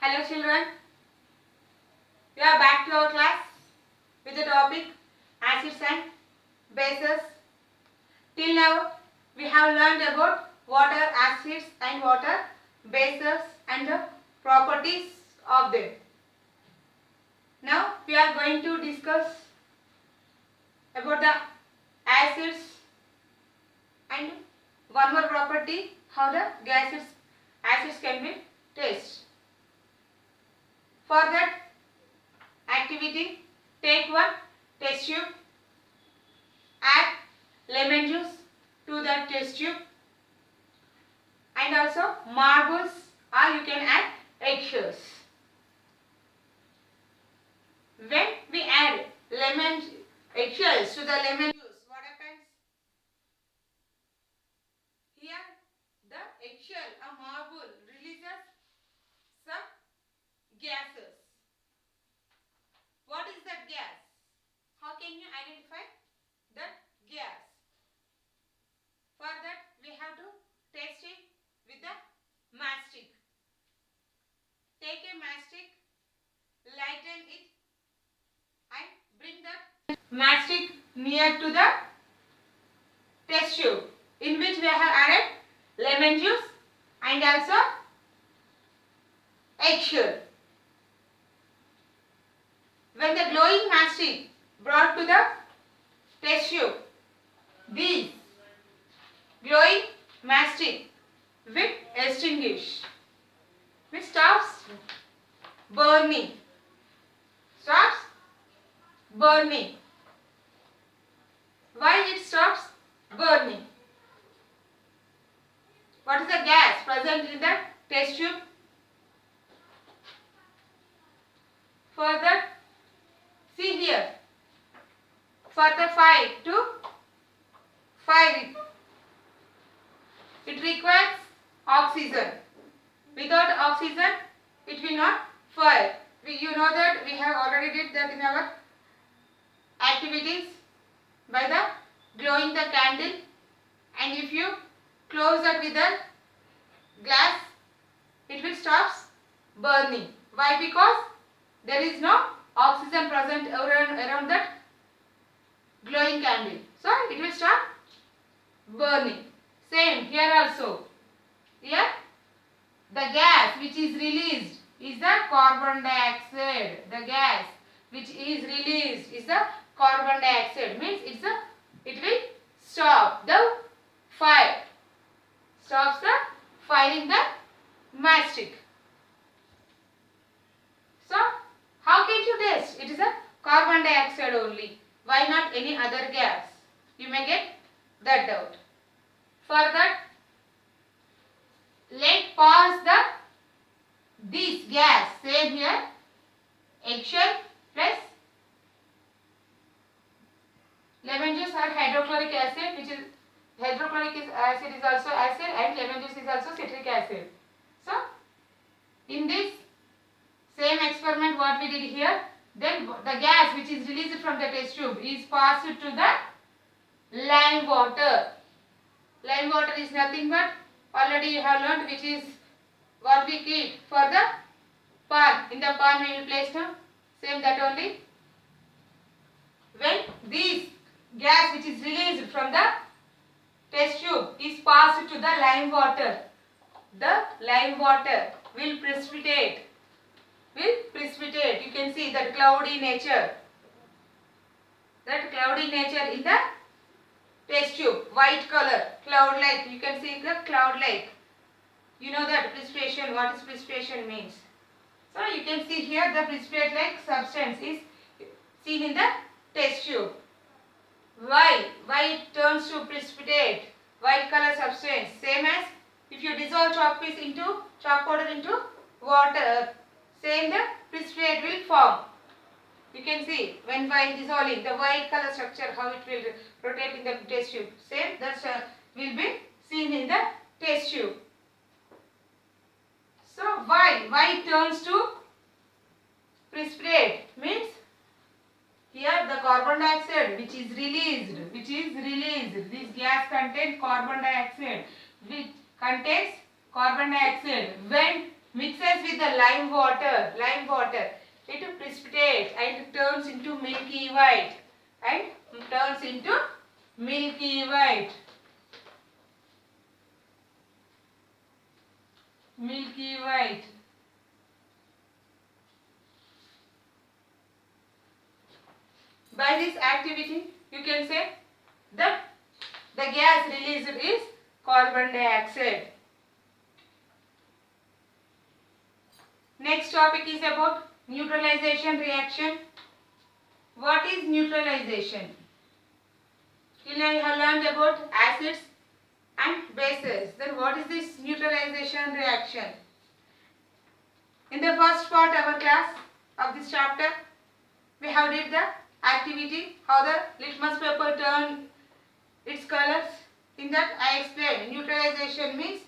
Hello children, we are back to our class with the topic acids and bases. Till now we have learned about water acids and water bases and the properties of them. Now we are going to discuss about the acids and one more property, how the acids can be tested. For that activity, take one test tube, add lemon juice to that test tube and also marbles, or you can add eggshells. When we add eggshells to the lemon juice, what happens? Here the eggshell or marble releases some gases. What is that gas? How can you identify that gas? For that we have to test it with the matchstick. Take a matchstick, lighten it and bring the matchstick near to the test tube in which we have added lemon juice and also eggshell. When the glowing matchstick brought to the test tube, these glowing matchstick will extinguish, which stops burning. Stops burning. Why it stops burning? What is the gas present in the test tube? Further, see here. For the fire to fire it requires oxygen. Without oxygen, it will not fire. You know that we have already did that in our activities by the glowing the candle, and if you close that with a glass, it will stop burning. Why? Because there is no oxygen present around that glowing candle. So it will stop burning. Same here also. Here the gas which is released is the carbon dioxide. The gas which is released is the carbon dioxide. Means it will stop the fire. Stops the firing the matchstick. So how can you test? It is a carbon dioxide only. Why not any other gas? You may get that doubt. For that, let pass this gas. Same here, eggshell plus lemon juice or hydrochloric acid, which is hydrochloric acid is also acid and lemon juice is also citric acid. So in this same experiment what we did here, then the gas which is released from the test tube is passed to the lime water. Lime water is nothing but already you have learnt, which is what we keep for the pan. In the pan we will place now. Same that only. When this gas which is released from the test tube is passed to the lime water, the lime water will precipitate. You can see that cloudy nature. That cloudy nature in the test tube, white color, cloud like. You can see the cloud like. You know that precipitation, what is precipitation means. So you can see here the precipitate like substance is seen in the test tube. Why it turns to precipitate? White color substance. Same as if you dissolve chalk powder into water, same the precipitate will form. You can see when while dissolving the white color structure, how it will rotate in the test tube. Same that will be seen in the test tube. So why it turns to precipitate means here the carbon dioxide which is released. This gas contains carbon dioxide, which contains carbon dioxide. When mixes with the lime water, it precipitates and turns into milky white, milky white, milky white. By this activity, you can say that the gas released is carbon dioxide. Next topic is about neutralization reaction. What is neutralization? Till now you have learned about acids and bases. Then what is this neutralization reaction? In the first part of our class of this chapter, we have did the activity, how the litmus paper turn its colors. In that I explained neutralization means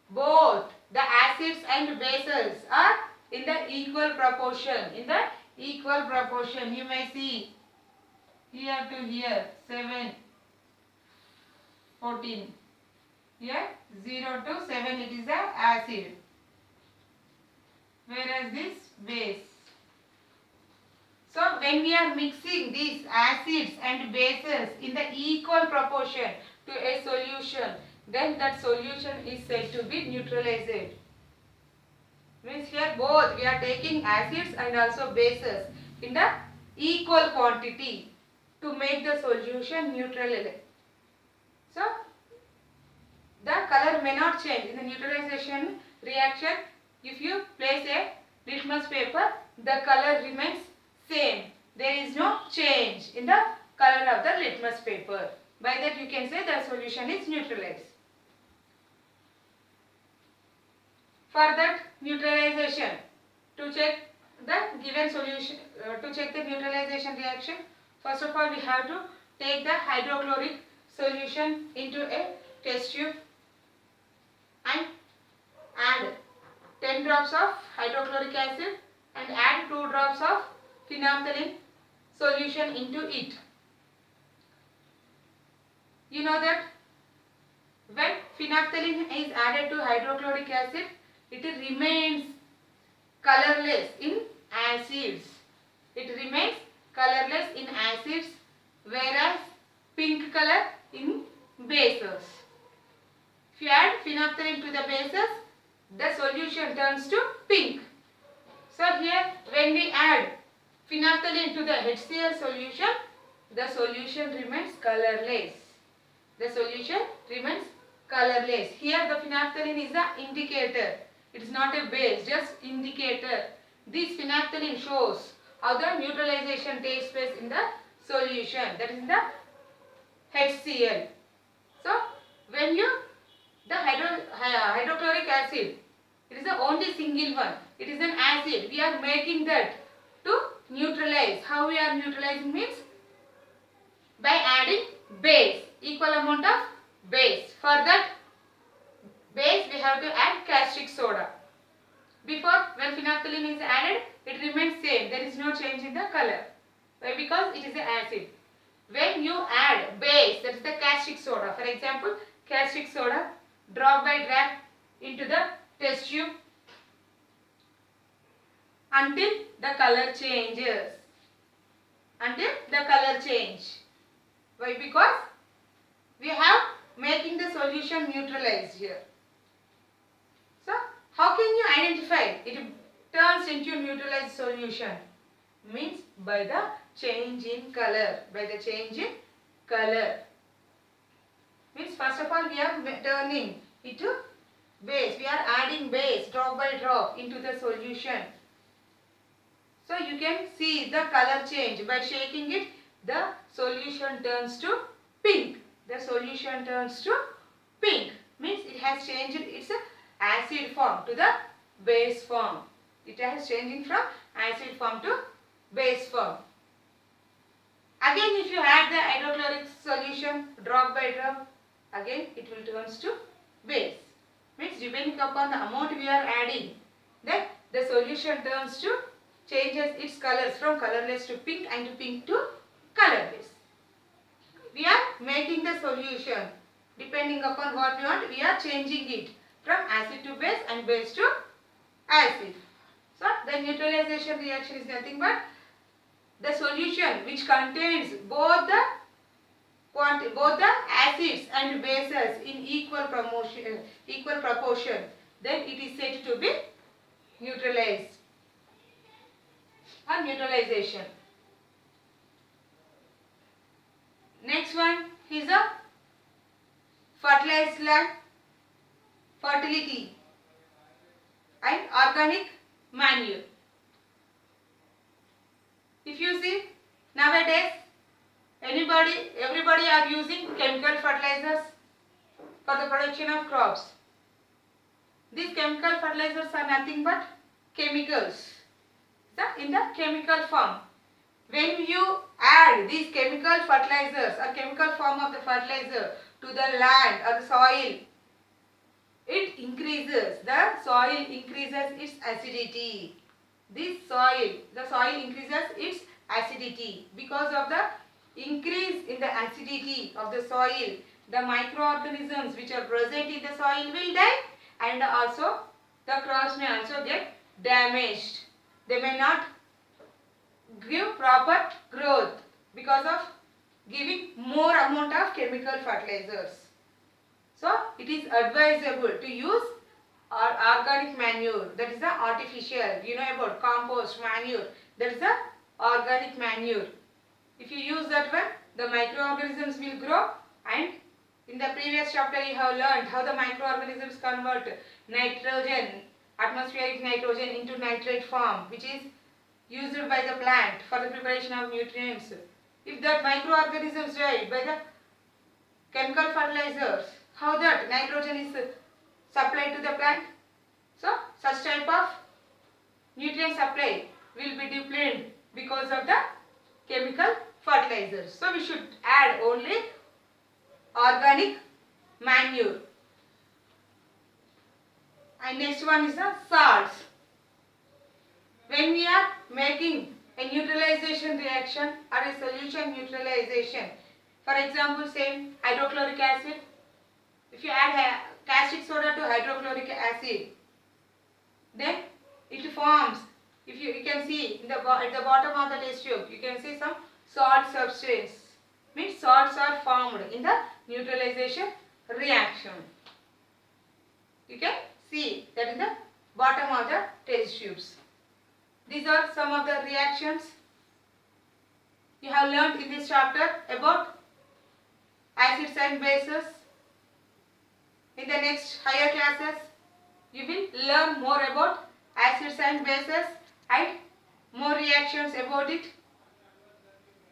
both the acids and bases are in the equal proportion. In the equal proportion, you may see here to here 7, 14. Here 0 to 7 it is the acid, whereas this base. So when we are mixing these acids and bases in the equal proportion to a solution, then that solution is said to be neutralized. Means here both we are taking acids and also bases in the equal quantity to make the solution neutral. So the color may not change in the neutralization reaction. If you place a litmus paper, the color remains same. There is no change in the color of the litmus paper. By that you can say the solution is neutralized. For that neutralization, to check the given solution, to check the neutralization reaction, first of all we have to take the hydrochloric solution into a test tube and add 10 drops of hydrochloric acid and add 2 drops of phenolphthalein solution into it. You know that when phenolphthalein is added to hydrochloric acid, it remains colorless in acids. It remains colorless in acids, whereas pink color in bases. If you add phenolphthalein to the bases, the solution turns to pink. So here when we add phenolphthalein to the HCl solution, the solution remains colorless. The solution remains colorless. Here the phenolphthalein is the indicator. It is not a base, just indicator. This phenolphthalein shows how the neutralization takes place in the solution, that is in the HCl. So when you the hydrochloric acid, it is the only single one. It is an acid. We are making that to neutralize. How we are neutralizing means by adding base, equal amount of base. For that base we have to add caustic soda. Before, when phenolphthalein is added, it remains same. There is no change in the color. Why? Because it is an acid. When you add base, that is the caustic soda. For example, caustic soda, drop by drop into the test tube until the color changes. Until the color change. Why? Because we have making the solution neutralized here. So how can you identify it turns into neutralized solution? Means by the change in color. By the change in color. Means first of all we are turning it to base. We are adding base drop by drop into the solution. So you can see the color change. By shaking it, the solution turns to pink. The solution turns to pink. Means it has changed its acid form to the base form. It has changed from acid form to base form. Again, if you add the hydrochloric solution drop by drop, again it will turns to base. Means depending upon the amount we are adding, then the solution turns to changes its colors from colorless to pink and pink to colorless. We are making the solution depending upon what we want. We are changing it from acid to base and base to acid. So the neutralization reaction is nothing but the solution which contains both the acids and bases in equal proportion, then it is said to be neutralized or neutralization. Next one is a fertilized land, fertility and organic manure. If you see nowadays everybody are using chemical fertilizers for the production of crops. These chemical fertilizers are nothing but chemicals, in the chemical form. When you add these chemical fertilizers or chemical form of the fertilizer to the land or the soil, the soil increases its acidity. The soil increases its acidity. Because of the increase in the acidity of the soil, the microorganisms which are present in the soil will die, and also the crops may also get damaged. They may not give proper growth because of giving more amount of chemical fertilizers. So it is advisable to use organic manure, that is the artificial. You know about compost, manure, that is the organic manure. If you use that one, the microorganisms will grow, and in the previous chapter you have learned how the microorganisms convert nitrogen, atmospheric nitrogen, into nitrate form, which is used by the plant for the preparation of nutrients. If that microorganisms died by the chemical fertilizers, how that nitrogen is supplied to the plant? So such type of nutrient supply will be depleted because of the chemical fertilizers. So we should add only organic manure. And next one is the salts. When we are making a neutralization reaction or a solution neutralization, for example, same hydrochloric acid. If you add caustic soda to hydrochloric acid, then it forms, if you can see at the bottom of the test tube, you can see some salt substance. Means salts are formed in the neutralization reaction. You can see that in the bottom of the test tubes. These are some of the reactions you have learned in this chapter about acids and bases. In the next higher classes, you will learn more about acids and bases and more reactions about it.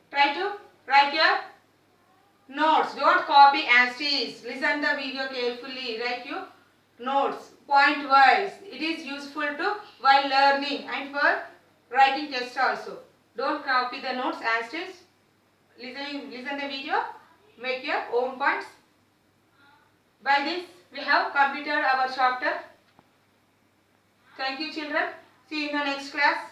Try to write your notes. Don't copy as is. Listen the video carefully. Write your notes point wise. It is useful to while learning and for writing test also. Don't copy the notes as is. Listen the video. Make your own points. By this, we have completed our chapter. Thank you, children. See you in the next class.